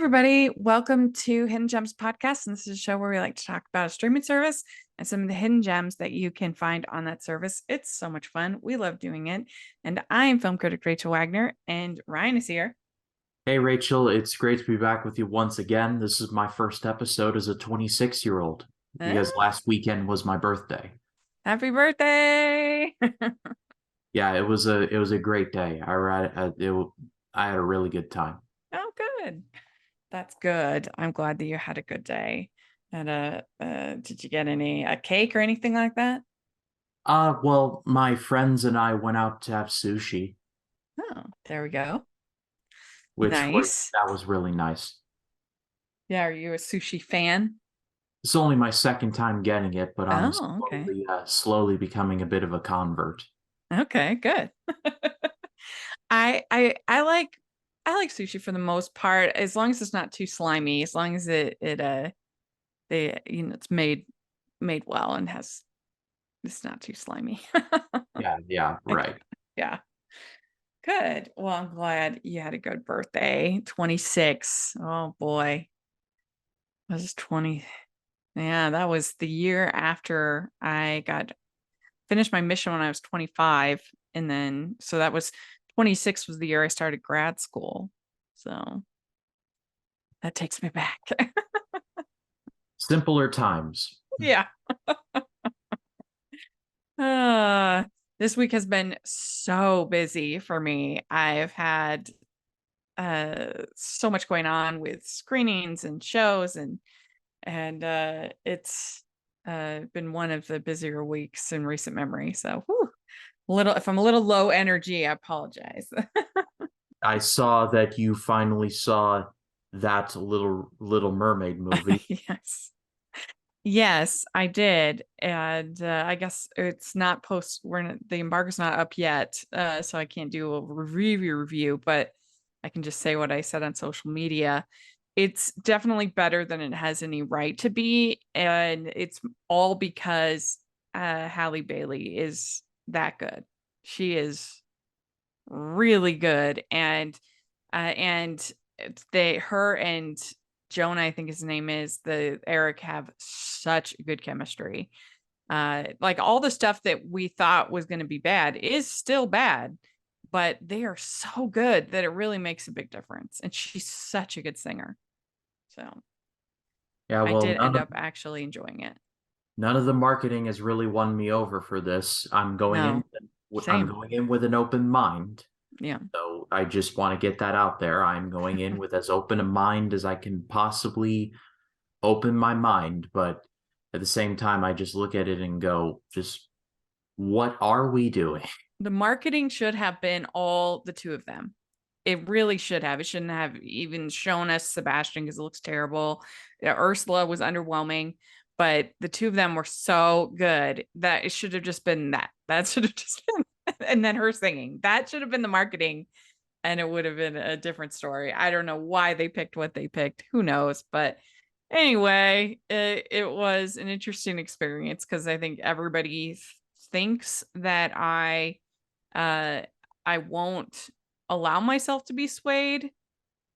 everybody. Welcome to Hidden Gems Podcast. And this is a show where we like to talk about a streaming service and some of the hidden gems that you can find on that service. It's so much fun. We love doing it. And I am film critic Rachel Wagner, and Ryan is here. Hey Rachel, it's great to be back with you once again. This is my first episode as a 26-year-old because Ah, last weekend was my birthday. happy birthday. Yeah, it was a great day. I had a really good time. Oh, good. That's good. I'm glad that you had a good day. And did you get a cake or anything like that? Well, my friends and I went out to have sushi, Oh, there we go. which was Nice. that was really nice. Yeah, are you a sushi fan? It's only my second time getting it, but I'm Oh, okay. slowly becoming a bit of a convert. Okay, good. I like sushi for the most part, as long as it's not too slimy, as long as it's made well and it's not too slimy. Yeah, yeah, right. Yeah. Good. Well, I'm glad you had a good birthday. 26. Oh boy. I was 20. Yeah, that was the year after I got finished my mission when I was 25. And then so that was 26 was the year I started grad school. So that takes me back. Simpler times. Yeah. Uh, this week has been so busy for me. I've had so much going on with screenings and shows and it's been one of the busier weeks in recent memory. So if I'm a little low energy, I apologize. I saw that you finally saw that Little Mermaid movie. Yes. Yes, I did. And I guess it's not the embargo's not up yet. So I can't do a review, but I can just say what I said on social media. It's definitely better than it has any right to be. And it's all because Halle Bailey is that good. She is really good. And her and Jonah, I think his name is, the Eric, have such good chemistry. Like all the stuff that we thought was going to be bad is still bad, but they are so good that it really makes a big difference. And she's such a good singer. So Yeah, I well, did end up actually enjoying it. none of the marketing has really won me over for this. No, I'm same. going in with an open mind. Yeah. So I just want to get that out there. I'm going in with as open a mind as I can possibly open my mind, but at the same time, I just look at it and go, just what are we doing? The marketing should have been all the two of them. It really should have. It shouldn't have even shown us Sebastian because it looks terrible. Ursula was underwhelming, but the two of them were so good that it should have just been that. That should have just been, and then her singing. That should have been the marketing, and it would have been a different story. I don't know why they picked what they picked. Who knows? But anyway, it was an interesting experience because I think everybody thinks that uh, I won't allow myself to be swayed,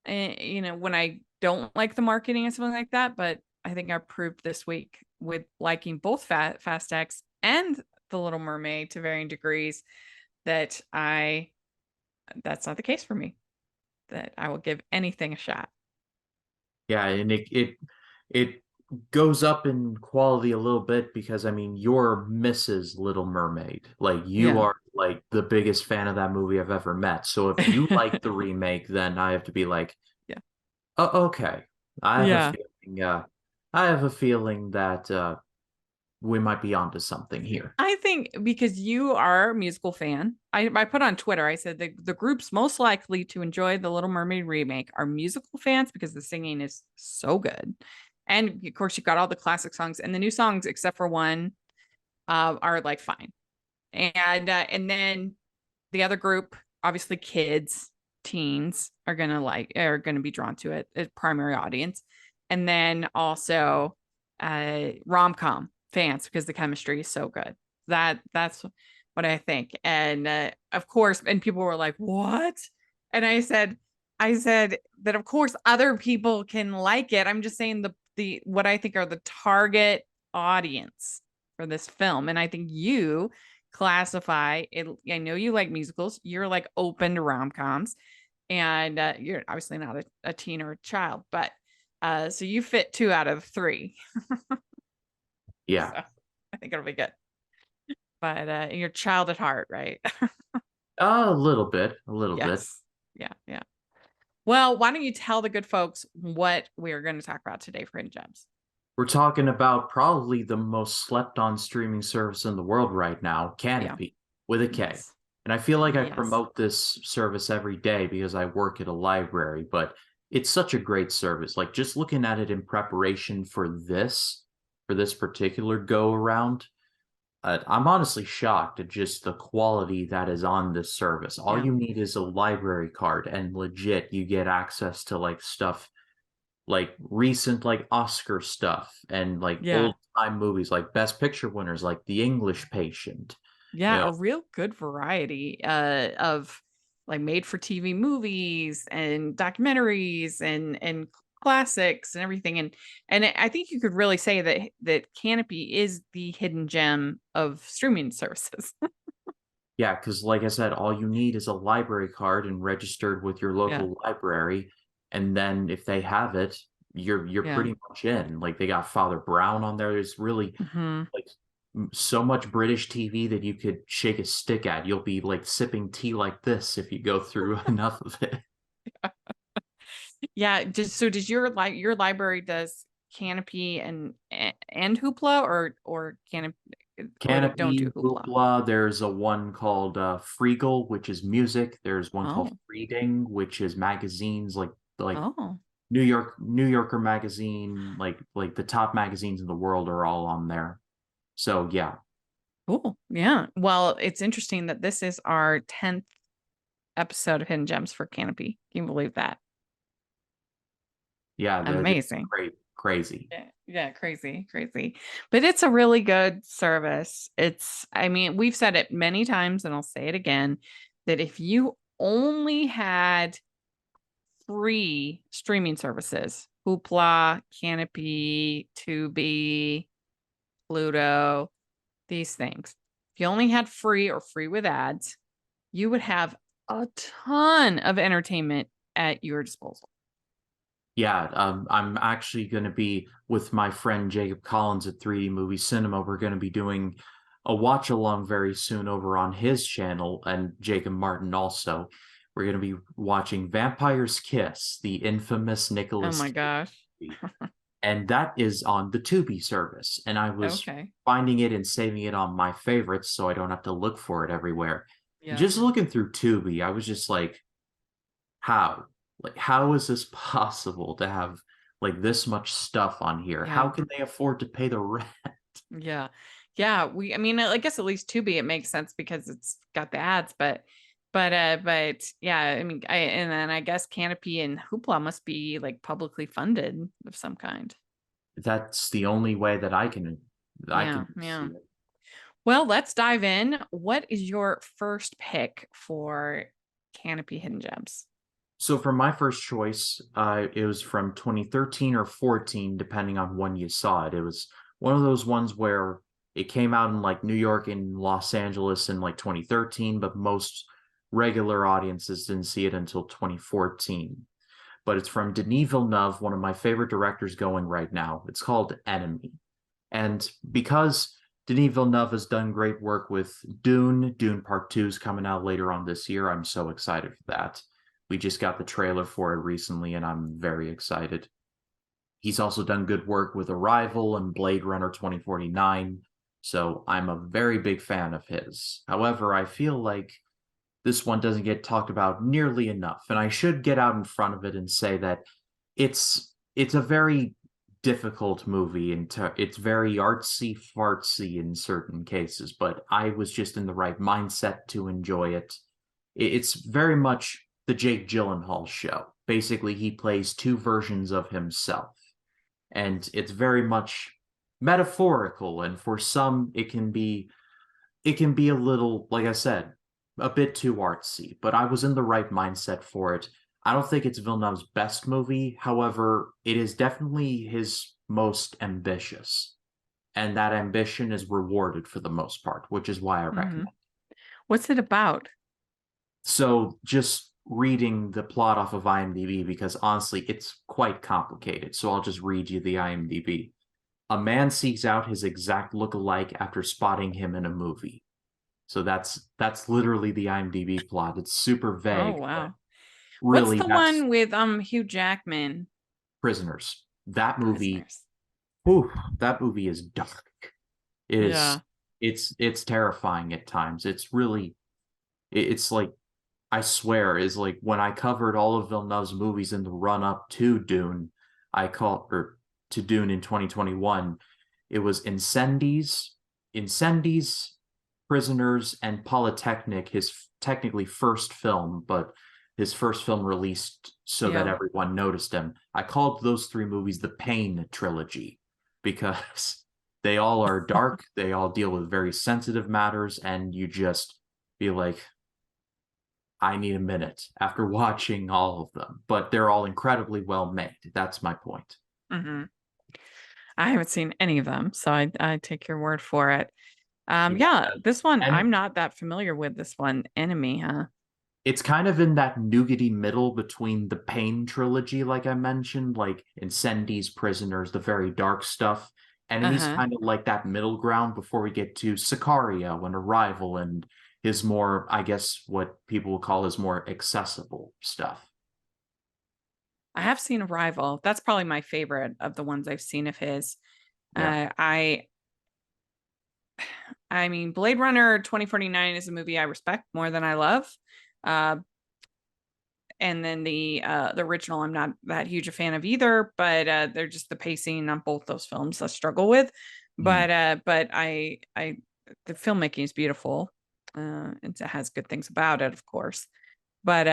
when I don't like the marketing and something like that. But I think I proved this week with liking both Fast X and The Little Mermaid to varying degrees that that's not the case for me. That I will give anything a shot. Yeah, and it goes up in quality a little bit because I mean you're Mrs. Little Mermaid. Like you Yeah. are like the biggest fan of that movie I've ever met. So if you like the remake, then I have to be like, Yeah. oh, okay. I have a Yeah. feeling I have a feeling that we might be onto something here. I think because you are a musical fan, I put on Twitter, I said the groups most likely to enjoy the Little Mermaid remake are musical fans because the singing is so good. And of course, you've got all the classic songs, and the new songs, except for one, are like fine. And then the other group, obviously kids, teens are gonna be drawn to it as primary audience. And then also rom-com fans because the chemistry is so good. That's what I think. And of course, and people were like, "What?" And I said, I said that of course other people can like it. I'm just saying the what I think are the target audience for this film. And I think you classify it. I know you like musicals. You're like open to rom-coms. And you're obviously not a teen or a child, but so you fit 2 out of 3. Yeah, So I think it'll be good. But you're a child at heart, right? a little bit, a little bit. Yes. Yeah, yeah. Well, why don't you tell the good folks what we're going to talk about today for Hidden Gems? We're talking about probably the most slept on streaming service in the world right now, Yeah. Canopy, with a K. Yes. And I feel like I Yes. promote this service every day because I work at a library, but it's such a great service. Like just looking at it in preparation for this particular go around, I'm honestly shocked at just the quality that is on this service. All Yeah. you need is a library card, and legit, you get access to like stuff like recent like Oscar stuff and like Yeah. old time movies like Best Picture winners like The English Patient. You Yeah. know, A real good variety of like made for TV movies and documentaries and classics and everything. And I think you could really say that Canopy is the hidden gem of streaming services. yeah, because like I said, all you need is a library card and registered with your Yeah. local library, and then if they have it, you're Yeah. pretty much in. Like they got Father Brown on there. There's really Hmm. like so much British TV that you could shake a stick at. You'll be like sipping tea like this if you go through enough of it. Yeah, just so does your library does Canopy and Hoopla or Canopy or they don't do Canopy, Hoopla? Hoopla. There's a one called Freegal, which is music. There's one called Oh, Reading, which is magazines like oh, New Yorker magazine, like the top magazines in the world are all on there. So yeah, cool. Yeah. Well, it's interesting that this is our 10th episode of Hidden Gems for Canopy. Can you believe that? yeah, that is Amazing. great, crazy. Yeah, yeah, crazy, crazy. But it's a really good service. I mean, we've said it many times and I'll say it again that if you only had free streaming services, Hoopla, Canopy, Tubi, Pluto, these things. If you only had free or free with ads, you would have a ton of entertainment at your disposal. Yeah, I'm actually going to be with my friend Jacob Collins at 3D Movie Cinema. We're going to be doing a watch along very soon over on his channel, and Jacob Martin also. We're going to be watching Vampire's Kiss, the infamous Oh Nicolas my Cage gosh. movie, and that is on the Tubi service. And I was Okay. finding it and saving it on my favorites so I don't have to look for it everywhere. Yeah. Just looking through Tubi, I was just like, how? Like, how is this possible to have like this much stuff on here? How Yeah. can they afford to pay the rent? Yeah. Yeah. I mean, I guess at least Tubi, it makes sense because it's got the ads, but yeah, I mean, and then I guess Canopy and Hoopla must be like publicly funded of some kind. That's the only way that I Yeah. can see Yeah. it. Well, let's dive in. What is your first pick for Canopy Hidden Gems? So for my first choice, it was from 2013 or 14, depending on when you saw it. It was one of those ones where it came out in like New York and Los Angeles in like 2013, but most regular audiences didn't see it until 2014. But it's from Denis Villeneuve, one of my favorite directors going right now. It's called Enemy. And because Denis Villeneuve has done great work with Dune Part 2 is coming out later on this year. I'm so excited for that. We just got the trailer for it recently, and I'm very excited. He's also done good work with Arrival and Blade Runner 2049, so I'm a very big fan of his. However, I feel like this one doesn't get talked about nearly enough, and I should get out in front of it and say that it's a very difficult movie and it's very artsy fartsy in certain cases, but I was just in the right mindset to enjoy it. It's very much the Jake Gyllenhaal show. Basically, he plays two versions of himself, and it's very much metaphorical, and for some it can be a little, like I said, a bit too artsy, but I was in the right mindset for it. I don't think it's Villeneuve's best movie. However, it is definitely his most ambitious. And that ambition is rewarded for the most part, which is why I Hmm. recommend. What's it about? So just reading the plot off of IMDb, because honestly, it's quite complicated. So I'll just read you the IMDb. A man seeks out his exact look-alike after spotting him in a movie. So that's literally the IMDb plot. It's super Oh, vague, but wow. What's really the that's one with Hugh Jackman? Prisoners. That movie, Prisoners. whew, that movie is dark. It is Yeah. it's terrifying at times. It's really it's like I swear is like when I covered all of Villeneuve's movies in the run up to Dune, I call or to Dune in 2021, it was Incendies, Prisoners, and Polytechnic, his technically first film, but his first film released so that Yeah. everyone noticed him. I called those three movies the Pain trilogy because they all are dark, they all deal with very sensitive matters, and you just feel like I need a minute after watching all of them, but they're all incredibly well made. That's my point. Hmm. I haven't seen any of them, so I take your word for it. Yeah. Yeah, this one And I'm not that familiar with. This one, Enemy, huh? it's kind of in that nougaty middle between the Pain trilogy, like I mentioned, like Incendies, Prisoners, the very dark stuff. Enemies Uh-huh. kind of like that middle ground before we get to Sicario and Arrival and his more, I guess, what people will call his more accessible stuff. I have seen Arrival. That's probably my favorite of the ones I've seen of his. Yeah. Uh, I I mean, Blade Runner 2049 is a movie I respect more than I love. Uh, and then the original I'm not that huge a fan of either, but they're just the pacing on both those films I struggle with. Mm. But I the filmmaking is beautiful. It has good things about it, of course. But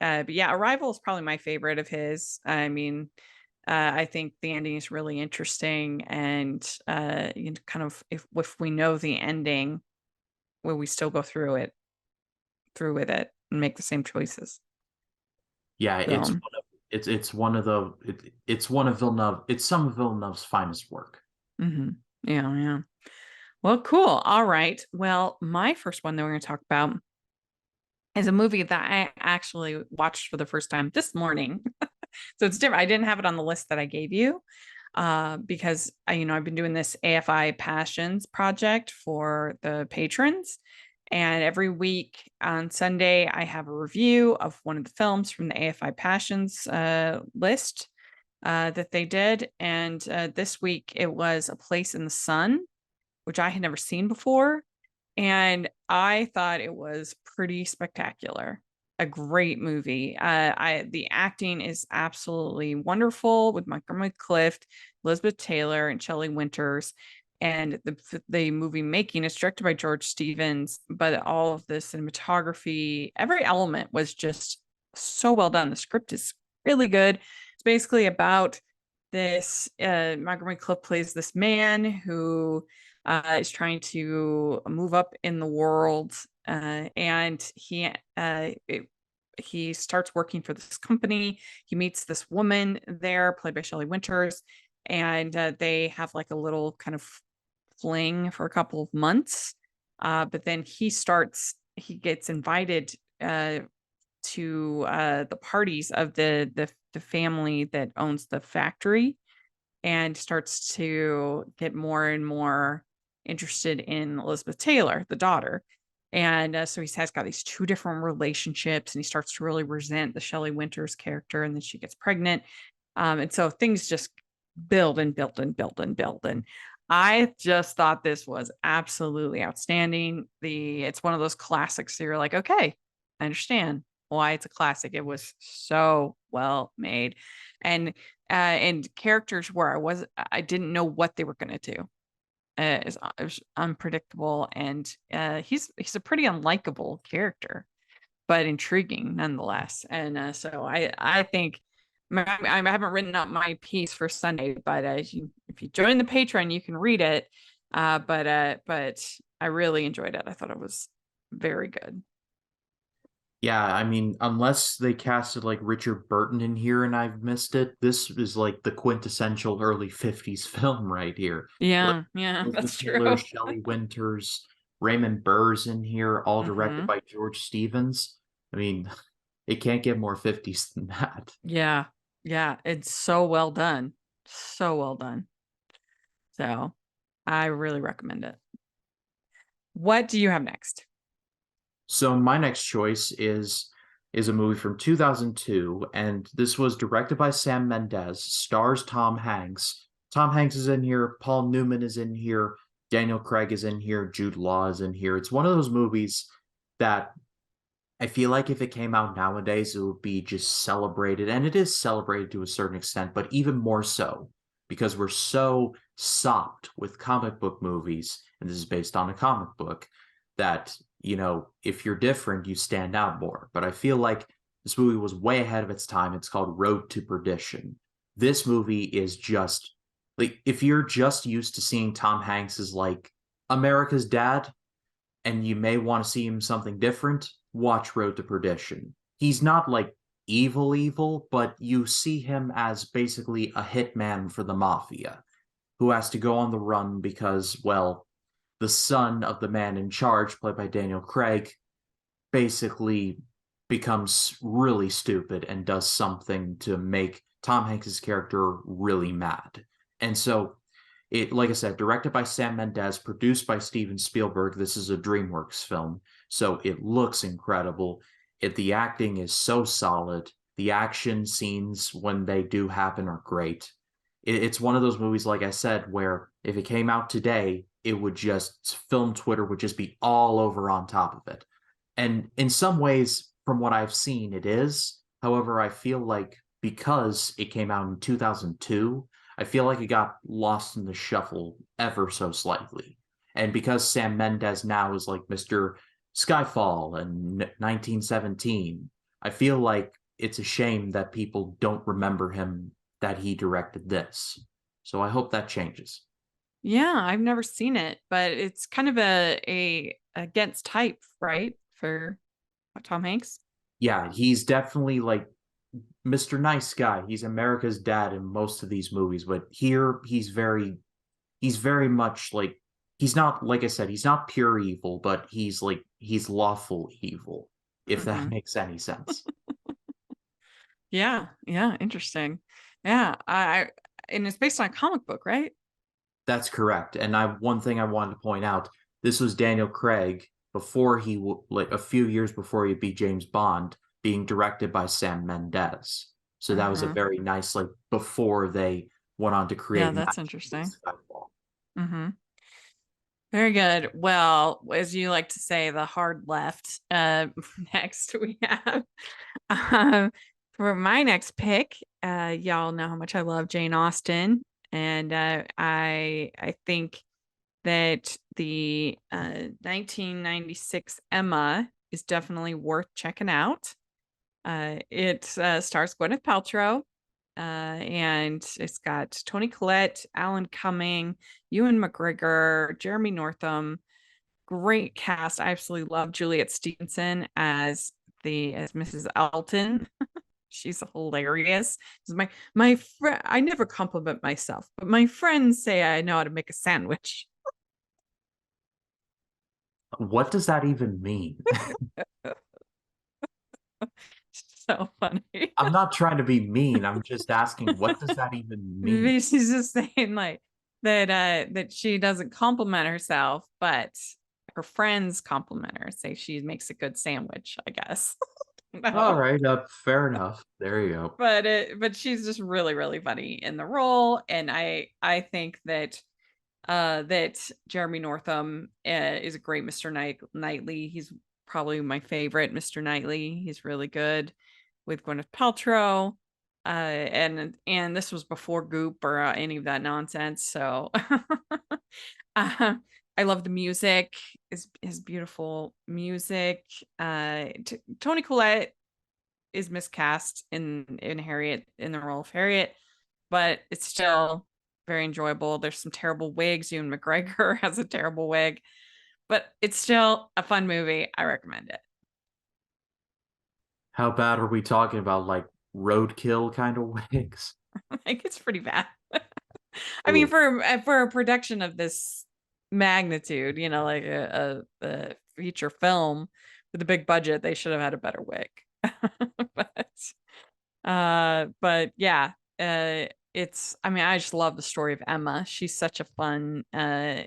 yeah, Arrival is probably my favorite of his. I mean, I think the ending is really interesting, and you know, kind of if we know the ending, will we still go through with it and make the same choices? Yeah, So, it's one of the it's one of Villeneuve, it's some of Villeneuve's finest work. mhm. Yeah, yeah. Well, cool. All right. Well, my first one that we're going to talk about is a movie that I actually watched for the first time this morning. So it's different. I didn't have it on the list that I gave you because I've been doing this AFI Passions project for the patrons. And every week on Sunday, I have a review of one of the films from the AFI Passions list that they did. And this week it was A Place in the Sun, which I had never seen before. And I thought it was pretty spectacular. A great movie. The acting is absolutely wonderful with Montgomery Clift, Elizabeth Taylor, and Shelley Winters. And the movie making is directed by George Stevens, but all of the cinematography, every element was just so well done. The script is really good. It's basically about this Montgomery Clift plays this man who is trying to move up in the world, and he starts working for this company. He meets this woman there, played by Shelley Winters, and they have like a little kind of fling for a couple of months. But then he gets invited to the parties of the family that owns the factory, and starts to get more and more interested in Elizabeth Taylor, the daughter. And so he has got these two different relationships, and he starts to really resent the Shelley Winters character, and then she gets pregnant. And so things just build and build and build and build. And I just thought this was absolutely outstanding. It's one of those classics that you're like, okay, I understand why it's a classic. It was so well made. And characters where I didn't know what they were going to do. It was unpredictable, and he's a pretty unlikable character, but intriguing nonetheless. And so I think I haven't written up my piece for Sunday, but if you join the Patreon, you can read it. But I really enjoyed it. I thought it was very good. Yeah, I mean, unless they casted like Richard Burton in here and I've missed it, this is like the quintessential early 50s film right here. Like Yeah, yeah, Elizabeth that's Taylor, true. Shelley Winters, Raymond Burr's in here, all directed Hmm. by George Stevens. I mean, it can't get more 50s than that. Yeah, yeah, it's so well done. So well done. So I really recommend it. What do you have next? So my next choice is a movie from 2002, and this was directed by Sam Mendes, stars Tom Hanks. Tom Hanks is in here, Paul Newman is in here, Daniel Craig is in here, Jude Law is in here. It's one of those movies that I feel like if it came out nowadays, it would be just celebrated, and it is celebrated to a certain extent, but even more so because we're so sopped with comic book movies, and this is based on a comic book, that, if you're different, you stand out more. But I feel like this movie was way ahead of its time. It's called Road to Perdition. This movie is just like, if you're just used to seeing Tom Hanks as like America's dad, and you may want to see him something different, watch Road to Perdition. He's not like evil, evil, but you see him as basically a hitman for the mafia who has to go on the run because, well, the son of the man in charge, played by Daniel Craig, basically becomes really stupid and does something to make Tom Hanks's character really mad. And so it, like I said, directed by Sam Mendes, produced by Steven Spielberg. This is a DreamWorks film, so it looks incredible. The acting is so solid. The action scenes, when they do happen, are great. It's one of those movies, like I said, where if it came out today, it would just film Twitter would just be all over on top of it. And in some ways, from what I've seen, it is. However, I feel like because it came out in 2002, I feel like it got lost in the shuffle ever so slightly. And because Sam Mendes now is like Mr. Skyfall and 1917, I feel like it's a shame that people don't remember him, that he directed this. So I hope that changes. Yeah, I've never seen it, but it's kind of a against type, right? For Tom Hanks. Yeah, he's definitely like Mr. Nice Guy. He's America's dad in most of these movies, but here he's very much like, he's not, like I said, he's not pure evil, but he's lawful evil, if that Hmm. makes any sense. Yeah, yeah, interesting. Yeah, and it's based on a comic book, right? That's correct. And one thing I wanted to point out, this was Daniel Craig before like a few years before he beat James Bond, being directed by Sam Mendes. So that was a Hmm. very nice, like, before they went on to Yeah, create that's Match with interesting. Skyfall. Hmm. Very good. Well, as you like to say, the hard left. Next we have um, for my next pick. Y'all know how much I love Jane Austen, and I think that the 1996 Emma is definitely worth checking out. It stars Gwyneth Paltrow, and it's got Toni Collette, Alan Cumming, Ewan McGregor, Jeremy Northam. Great cast. I absolutely love Juliet Stevenson as Mrs. Elton. She's hilarious. My friend. I never compliment myself, but my friends say I know how to make a sandwich. What does that even mean? So funny. I'm not trying to be mean. I'm just asking, what does that even mean? She's just saying like that she doesn't compliment herself, but her friends compliment her, say she makes a good sandwich, I guess. All No. right, fair enough. There you go. But she's just really, really funny in the role. And I think that Jeremy Northam is a great Mr. Knightley. He's probably my favorite Mr. Knightley. He's really good with Gwyneth Paltrow. And this was before Goop or any of that nonsense. So uh, I love the music. Is beautiful music. Tony Collette is miscast in Harriet, in the role of Harriet, but it's still very enjoyable. There's some terrible wigs. Ewan McGregor has a terrible wig, but it's still a fun movie. I recommend it. How bad are we talking about? Like roadkill kind of wigs? Like it's pretty bad. I mean, Ooh. for a production of this magnitude, like a feature film with a big budget, they should have had a better wig. But yeah, it's. I mean, I just love the story of Emma. She's such a fun, eh,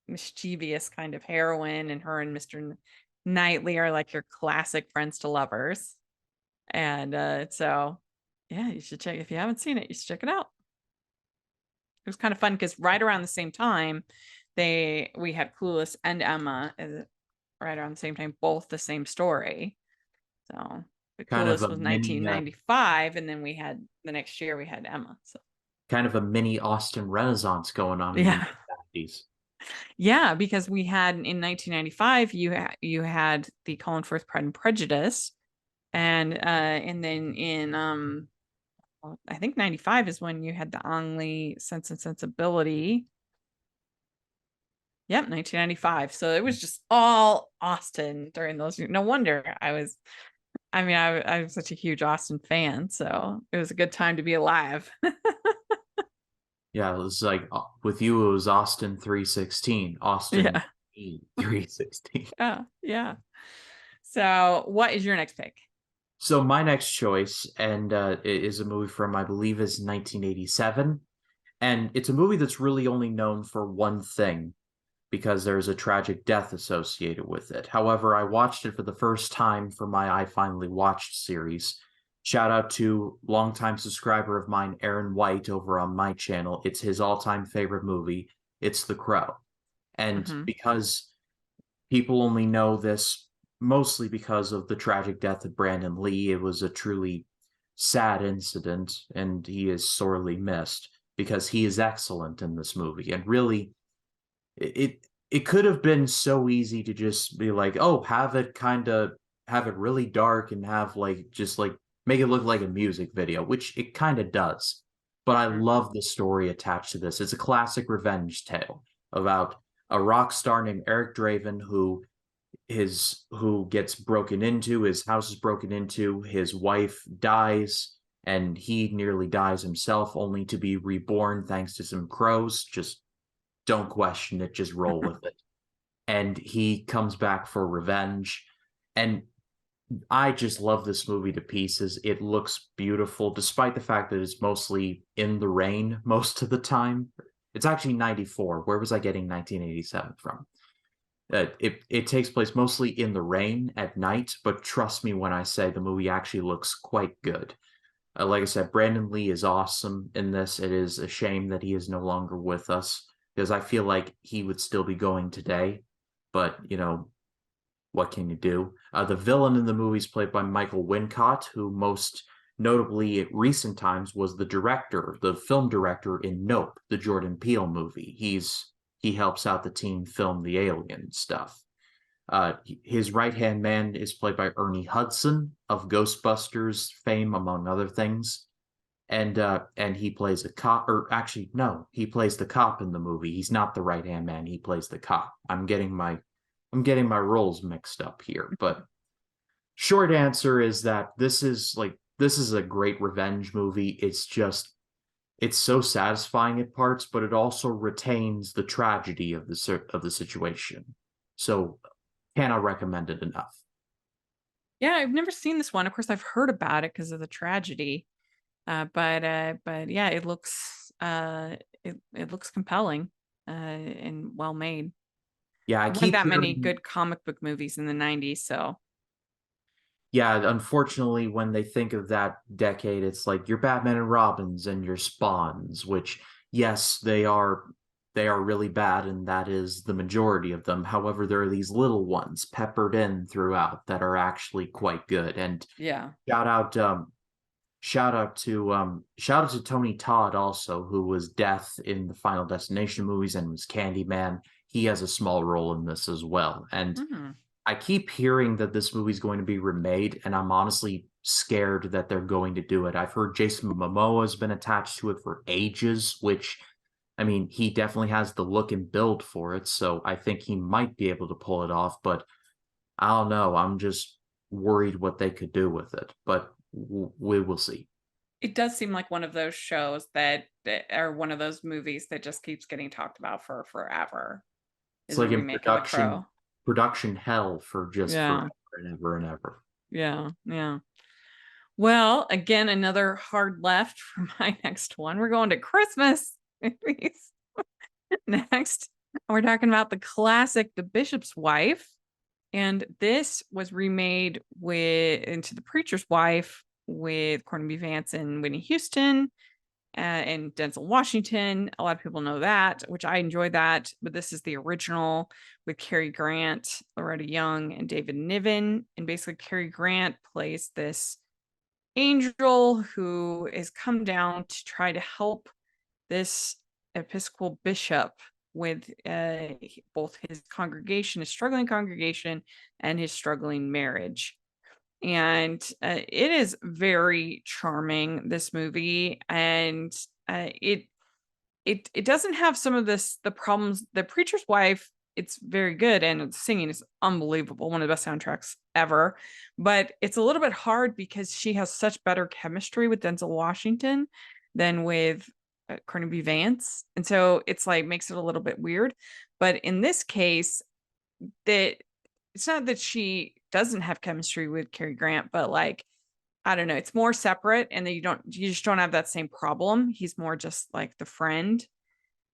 mischievous kind of heroine, and her and Mr. Knightley are like your classic friends to lovers. And so, yeah, you should check if you haven't seen it. You should check it out. It was kind of fun because right around the same time, we had Clueless and Emma right around the same time, both the same story. So the Kind of Clueless a was mini 1995, and then we had the next year we had Emma. So kind of a mini Austin Renaissance going on in the yeah, mid-90s. yeah, because we had in 1995 you had the Colin Firth Pride and Prejudice, and then in well, I think 95 is when you had the Ang Lee Sense and Sensibility. Yep, 1995. So it was just all Austin during those years. No wonder I mean, I was such a huge Austin fan, so it was a good time to be alive. Yeah, it was like with you, it was Austin 316, Austin Yeah. 316. Yeah. Yeah. So what is your next pick? So my next choice, and is a movie from I believe is 1987, and it's a movie that's really only known for one thing because there's a tragic death associated with it. However, I watched it for the first time for my I Finally Watched series. Shout out to longtime subscriber of mine, Aaron White, over on my channel. It's his all-time favorite movie. It's The Crow. And Hmm. because people only know this mostly because of the tragic death of Brandon Lee, it was a truly sad incident, and he is sorely missed because he is excellent in this movie. And really, it could have been so easy to just be like, oh, have it really dark and have like just like make it look like a music video, which it kind of does. But I Sure. love the story attached to this. It's a classic revenge tale about a rock star named Eric Draven who gets broken into, his house is broken into, his wife dies, and he nearly dies himself, only to be reborn thanks to some crows. Just don't question it, just roll with it. And he comes back for revenge. And I just love this movie to pieces. It looks beautiful, despite the fact that it's mostly in the rain most of the time. It's actually 94. Where was I getting 1987 from? It takes place mostly in the rain at night, but trust me when I say the movie actually looks quite good. Like I said, Brandon Lee is awesome in this. It is a shame that he is no longer with us because I feel like he would still be going today. But, what can you do? The villain in the movie is played by Michael Wincott, who most notably at recent times was the film director in Nope, the Jordan Peele movie. He helps out the team film the Alien stuff. His right hand man is played by Ernie Hudson of Ghostbusters fame, among other things, and he plays a cop. Or actually, no, he plays the cop in the movie. He's not the right hand man. He plays the cop. I'm getting my roles mixed up here, but short answer is that this is a great revenge movie. It's so satisfying at parts, but it also retains the tragedy of the situation. So cannot recommend it enough. Yeah, I've never seen this one. Of course, I've heard about it because of the tragedy. But yeah, it looks compelling and well made. Yeah, I There weren't keep that many hearing. good comic book movies in the 90s, so Yeah, unfortunately, when they think of that decade, it's like your Batman and Robins and your Spawns, which yes, they are really bad, and that is the majority of them. However, there are these little ones peppered in throughout that are actually quite good. And yeah. shout out shout out to Tony Todd also, who was Death in the Final Destination movies and was Candyman. He has a small role in this as well. And Hmm. I keep hearing that this movie's going to be remade, and I'm honestly scared that they're going to do it. I've heard Jason Momoa has been attached to it for ages, which, I mean, he definitely has the look and build for it, so I think he might be able to pull it off, but I don't know. I'm just worried what they could do with it, but we will see. It does seem like one of those shows that are one of those movies that just keeps getting talked about for forever. It's Is a like in remake of The production hell for just forever Yeah. and ever and ever. Yeah. Yeah. Well, again, another hard left for my next one. We're going to Christmas movies next. We're talking about the classic The Bishop's Wife. And this was remade with into The Preacher's Wife with Courtney B. Vance and Whitney Houston and Denzel Washington. A lot of people know that, which I enjoyed that. But this is the original with Cary Grant, Loretta Young, and David Niven. And basically, Cary Grant plays this angel who has come down to try to help this Episcopal bishop with both his congregation, his struggling congregation, and his struggling marriage. And it is very charming, this movie, and it doesn't have some of the problems. The Preacher's Wife, it's very good, and the singing is unbelievable, one of the best soundtracks ever. But it's a little bit hard because she has such better chemistry with Denzel Washington than with Courtney B. Vance, and so it's like makes it a little bit weird. But in this case, that it's not that she doesn't have chemistry with Cary Grant, but like I don't know, it's more separate, and then you just don't have that same problem. He's more just like the friend,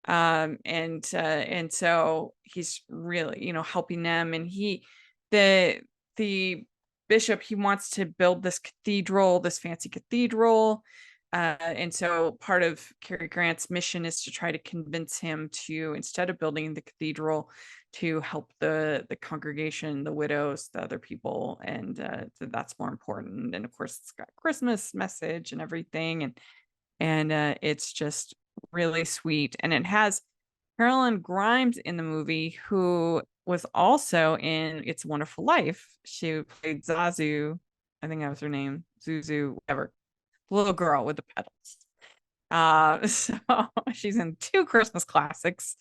and so he's really helping them, and the bishop, he wants to build this cathedral, this fancy cathedral, and so part of Cary Grant's mission is to try to convince him to, instead of building the cathedral, to help the congregation, the widows, the other people, and that's more important. And of course, it's got Christmas message and everything, and it's just really sweet. And it has Caroline Grimes in the movie, who was also in It's a Wonderful Life. She played Zazu, I think that was her name, Zuzu, whatever, the little girl with the petals. So she's in two Christmas classics,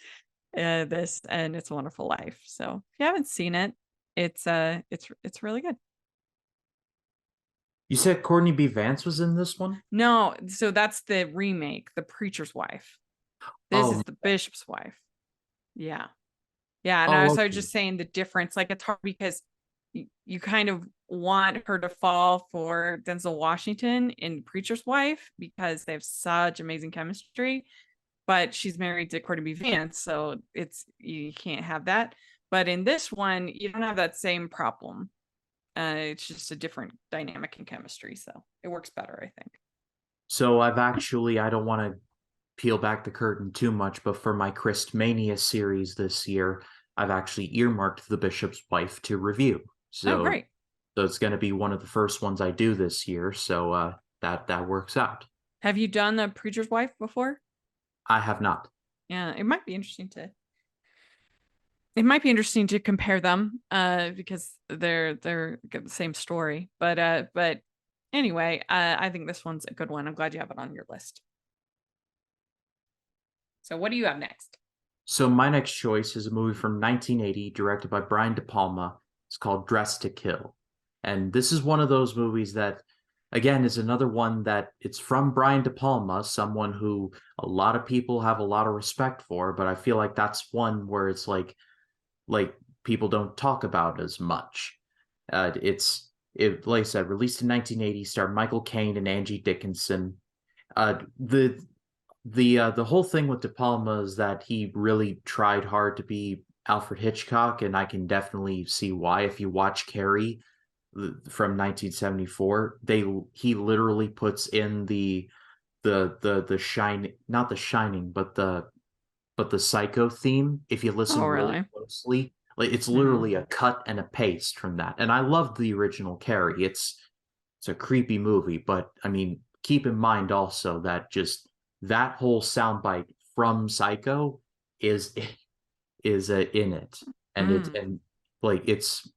this and It's a Wonderful Life. So if you haven't seen it, it's really good. You said Courtney B. Vance was in this one? No, so that's the remake, The Preacher's Wife. This Oh, is The Bishop's Wife. Yeah. Yeah. And oh, I was okay. just saying the difference. Like it's hard because you kind of want her to fall for Denzel Washington in Preacher's Wife because they have such amazing chemistry, but she's married to Courtney B. Vance, so you can't have that. But in this one, you don't have that same problem. It's just a different dynamic and chemistry, so it works better, I think. So I don't want to peel back the curtain too much, but for my Christmania series this year, I've actually earmarked The Bishop's Wife to review. Oh, So, great. so it's going to be one of the first ones I do this year. So that works out. Have you done The Preacher's Wife before? I have not. Yeah, it might be interesting to compare them because they're the same story, but anyway, I think this one's a good one. I'm glad you have it on your list. So what do you have next? So my next choice is a movie from 1980, directed by Brian De Palma. It's called Dress to Kill, and this is one of those movies that, again, is another one that it's from Brian De Palma, someone who a lot of people have a lot of respect for, but I feel like that's one where it's like people don't talk about as much. Like I said, released in 1980, starred Michael Caine and Angie Dickinson. The whole thing with De Palma is that he really tried hard to be Alfred Hitchcock, and I can definitely see why. If you watch Carrie from 1974, he literally puts in the shine, not the Shining, but the Psycho theme. If you Oh, listen really really? closely, like it's Hmm. literally a cut and a paste from that. And I loved the original Carrie. It's a creepy movie, but I mean, keep in mind also that just that whole soundbite from Psycho is in it, and it Mm. and like it's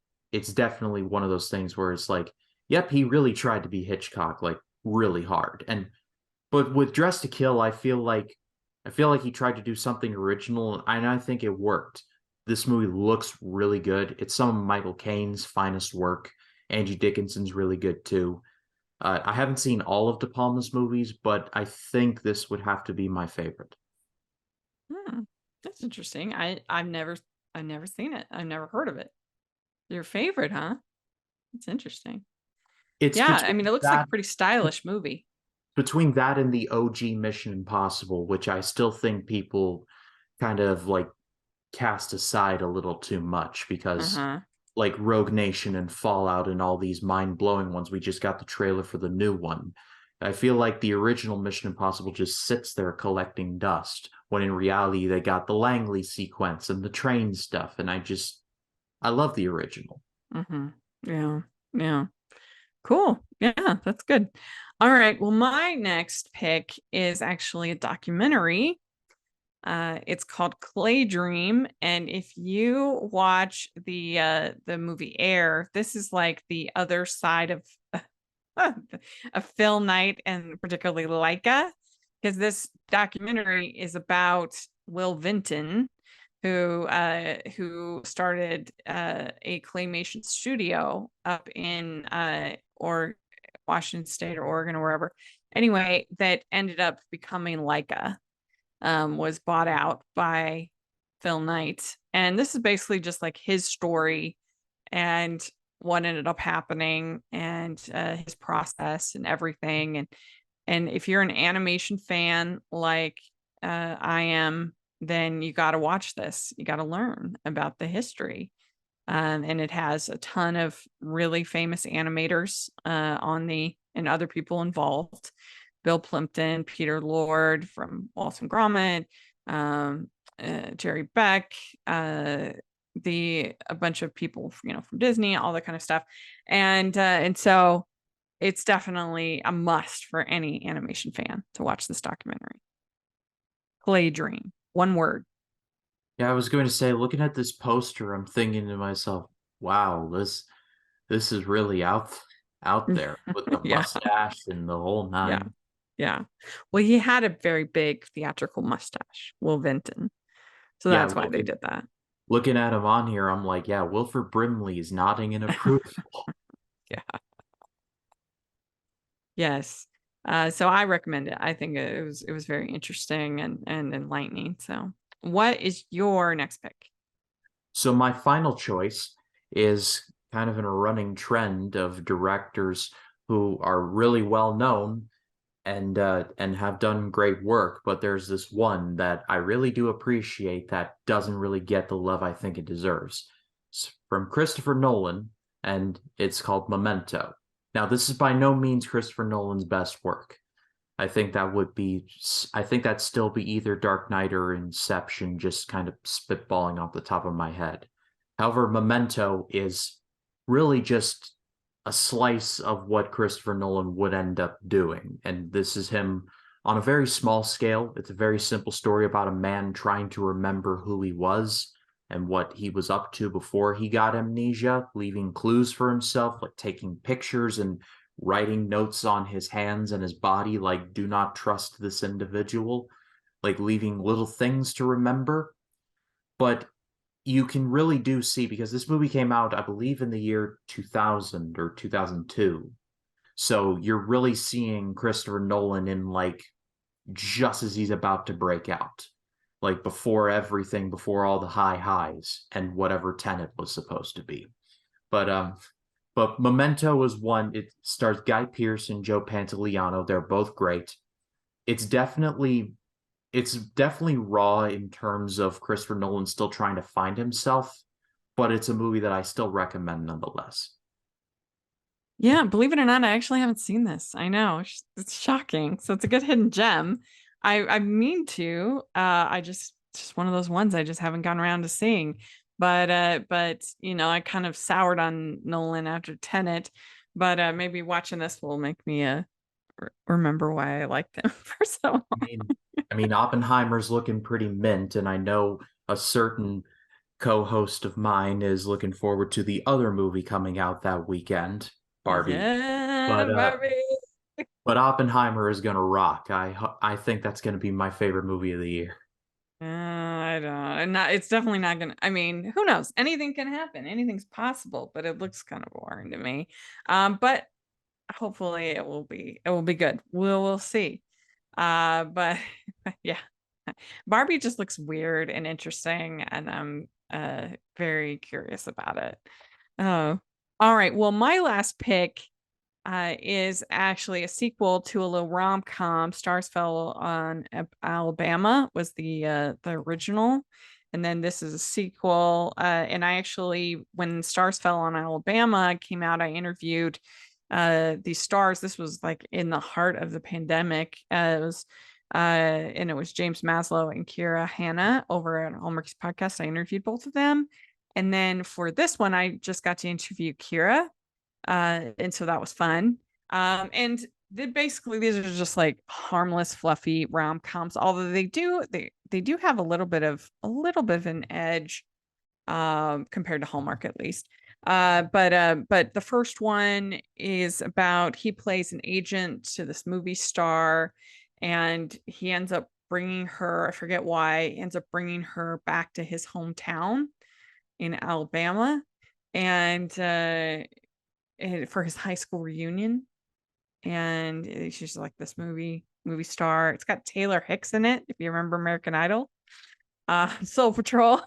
definitely one of those things where it's like, yep, he really tried to be Hitchcock like really hard. And but with Dress to Kill, I feel like he tried to do something original, and I think it worked. This movie looks really good. It's some of Michael Caine's finest work. Angie Dickinson's really good too. I haven't seen all of De Palma's movies, but I think this would have to be my favorite. Hmm, that's interesting. I've never seen it. I've never heard of it. Your favorite, huh? It's interesting. It's Yeah, I mean, it looks like a that pretty stylish movie. between that and the OG Mission Impossible, which I still think people kind of like cast aside a little too much because Uh-huh. like Rogue Nation and Fallout and all these mind-blowing ones, we just got the trailer for the new one. I feel like the original Mission Impossible just sits there collecting dust, when in reality they got the Langley sequence and the train stuff, and I love the original. Mm-hmm. Yeah. Yeah. Cool. Yeah, that's good. All right. Well, my next pick is actually a documentary. It's called Clay Dream, and if you watch the movie Air, this is like the other side of a film night, and particularly Leica, because this documentary is about Will Vinton, who started a claymation studio up in or Washington State or Oregon or wherever. Anyway, that ended up becoming Leica, was bought out by Phil Knight. And this is basically just like his story and what ended up happening, and his process and everything. And if you're an animation fan like I am, then you got to watch this. You got to learn about the history. And it has a ton of really famous animators and other people involved. Bill Plimpton, Peter Lord from Wallace and Gromit, um, Jerry Beck, a bunch of people, from Disney, all that kind of stuff. And so it's definitely a must for any animation fan to watch this documentary. Play Dream, one word. Yeah, I was going to say, looking at this poster, I'm thinking to myself, wow, this is really out there with the Yeah, mustache and the whole yeah, nine. yeah. Well, he had a very big theatrical mustache, Will Vinton. So Yeah, that's why they did that. looking at him on here, I'm like, yeah, Wilford Brimley is nodding in approval. Yeah. Yes. So I recommend it. I think it was very interesting and enlightening. So what is your next pick? So my final choice is kind of in a running trend of directors who are really well known and have done great work, but there's this one that I really do appreciate that doesn't really get the love I think it deserves. It's from Christopher Nolan, and it's called Memento. Now, this is by no means Christopher Nolan's best work. I think that'd still be either Dark Knight or Inception, just kind of spitballing off the top of my head. However, Memento is really just a slice of what Christopher Nolan would end up doing. And this is him on a very small scale. It's a very simple story about a man trying to remember who he was and what he was up to before he got amnesia, leaving clues for himself, like taking pictures and writing notes on his hands and his body, like, do not trust this individual, like leaving little things to remember. But you can really do see, because this movie came out, I believe, in the year 2000 or 2002. So you're really seeing Christopher Nolan in like just as he's about to break out, like before everything, before all the high highs and whatever Tenet was supposed to be. But Memento was one. It stars Guy Pearce and Joe Pantoliano. They're both great. It's definitely it's definitely raw in terms of Christopher Nolan still trying to find himself, but it's a movie that I still recommend nonetheless. Yeah, believe it or not, I actually haven't seen this. I know. It's shocking. So it's a good hidden gem. I mean to. I just one of those ones I just haven't gotten around to seeing. But I kind of soured on Nolan after Tenet. But maybe watching this will make me remember why I liked him for so I long. mean, I mean, Oppenheimer's looking pretty mint, and I know a certain co-host of mine is looking forward to the other movie coming out that weekend, Barbie. Yeah, But uh, Barbie. but Oppenheimer is gonna rock. I think that's gonna be my favorite movie of the year. I don't. Not. It's definitely not gonna. I mean, who knows? Anything can happen. Anything's possible. But it looks kind of boring to me. But hopefully it will be. It will be good. We'll see. But yeah, Barbie just looks weird and interesting, and I'm very curious about it. Oh, all right. Well, my last pick is actually a sequel to a little rom-com. Stars Fell on Alabama was the original, and then this is a sequel. And I actually, when Stars Fell on Alabama came out, I interviewed these stars. This was like in the heart of the pandemic. And it was James Maslow and Kira Hanna over at Hallmark's podcast. I interviewed both of them. And then for this one, I just got to interview Kira, and so that was fun. And basically these are just like harmless, fluffy rom-coms, although they do have a little bit of an edge compared to Hallmark at least. But the first one is about he plays an agent to this movie star, and he ends up bringing her, I forget why, ends up bringing her back to his hometown in Alabama, and for his high school reunion. And she's like this movie star. It's got Taylor Hicks in it, if you remember American Idol, Soul Patrol.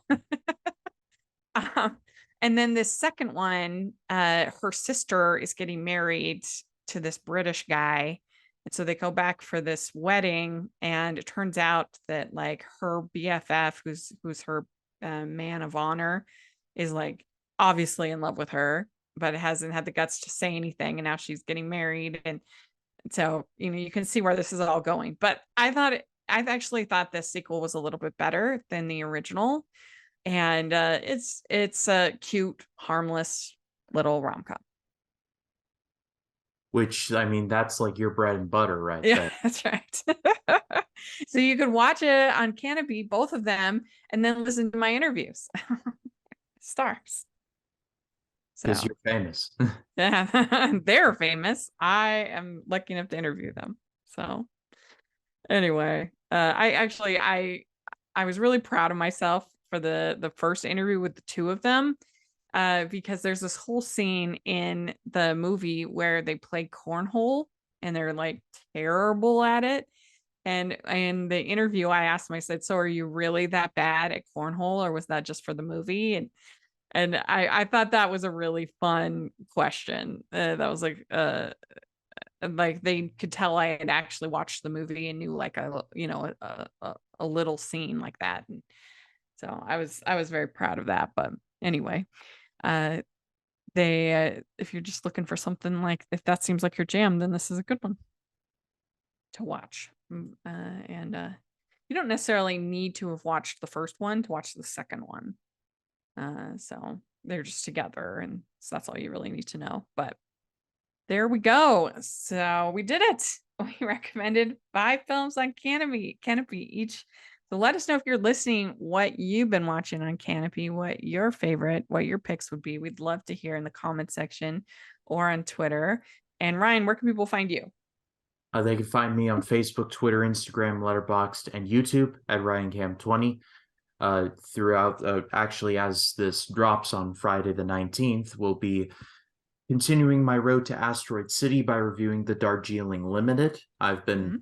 um, and then this second one, her sister is getting married to this British guy. And so they go back for this wedding, and it turns out that like her BFF, who's her man of honor, is like obviously in love with her, but hasn't had the guts to say anything. And now she's getting married, and so you can see where this is all going. But I've actually thought this sequel was a little bit better than the original, and it's a cute, harmless little rom com. Which, I mean, that's like your bread and butter right Yeah, there. that's right. So you could watch it on Kanopy, both of them, and then listen to my interviews. Stars. Because So you're famous. yeah, they're famous. I am lucky enough to interview them. So anyway, I was really proud of myself for the first interview with the two of them, because there's this whole scene in the movie where they play cornhole and they're like terrible at it. And in the interview, I asked them, I said, "So are you really that bad at cornhole, or was that just for the movie?" And I thought that was a really fun question. That was like they could tell I had actually watched the movie and knew like a little scene like that. And so I was very proud of that. But anyway, uh they if you're just looking for something, like if that seems like your jam, then this is a good one to watch. And you don't necessarily need to have watched the first one to watch the second one. So they're just together, and so that's all you really need to know. But there we go. So we did it. We recommended 5 films on Canopy each. So let us know if you're listening what you've been watching on Canopy, what your picks would be. We'd love to hear in the comment section or on Twitter. And Ryan, where can people find you? They can find me on Facebook, Twitter, Instagram, Letterboxd, and YouTube at RyanCam20. Throughout, actually, as this drops on Friday the 19th, we'll be continuing my road to Asteroid City by reviewing the Darjeeling Limited. Mm.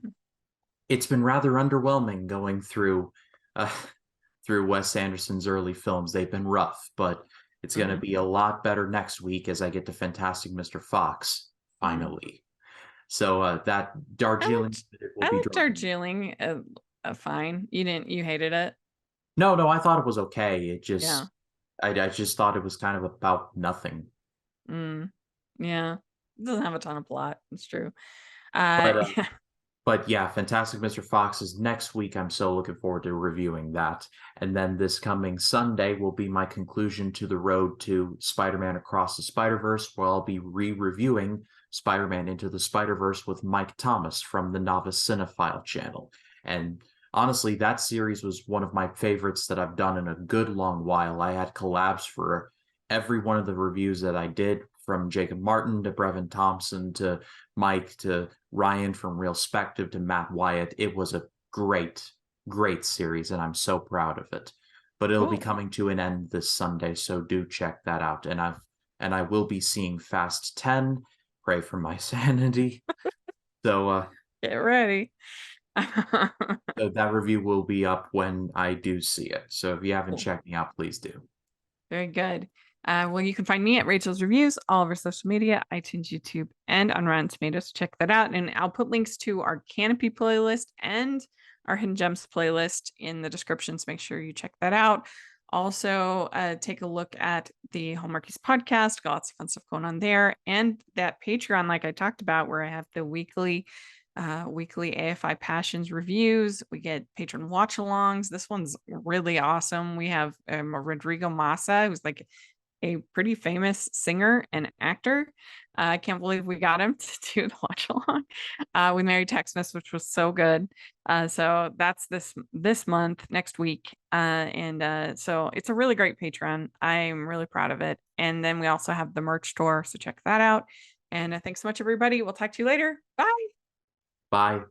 It's been rather underwhelming going uh, through Wes Anderson's early films. They've been rough, but it's going to Mhm. be a lot better next week as I get to Fantastic Mr. Fox Mm. finally. So that Darjeeling I will be liked dropping. Darjeeling, fine. You hated it? No, I thought it was okay. Yeah. I just thought it was kind of about nothing. Mm. Yeah. It doesn't have a ton of plot. It's true. But Yeah. But yeah, Fantastic Mr. Fox is next week. I'm so looking forward to reviewing that. And then this coming Sunday will be my conclusion to the road to Spider-Man Across the Spider-Verse, where I'll be re-reviewing Spider-Man Into the Spider-Verse with Mike Thomas from the Novice Cinephile channel. And honestly, that series was one of my favorites that I've done in a good long while. I had collabs for every one of the reviews that I did, from Jacob Martin to Brevin Thompson to Mike to Ryan from Real Spective to Matt Wyatt. It was a great great series, and I'm so proud of it. But it'll be Cool. coming to an end this Sunday, so do check that out. And I will be seeing Fast 10. Pray for my sanity. So Get ready. so that review will be up when I do see it. So if you haven't Cool. checked me out, please do. Very good. Well, you can find me at Rachel's Reviews, all over social media, iTunes, YouTube, and on Rotten Tomatoes. Check that out. And I'll put links to our Kanopy playlist and our Hidden Gems playlist in the descriptions. Make sure you check that out. Also, take a look at the Hallmarkies podcast. Got lots of fun stuff going on there. And that Patreon, like I talked about, where I have the weekly AFI Passions reviews. We get patron watch alongs. This one's really awesome. We have Rodrigo Massa, who's like a pretty famous singer and actor. I can't believe we got him to do the watch along with Mary Texmas, which was so good. So that's this month, next week, and so it's a really great Patreon. I'm really proud of it. And then we also have the merch store, so check that out. And thanks so much, everybody. We'll talk to you later. Bye. Bye.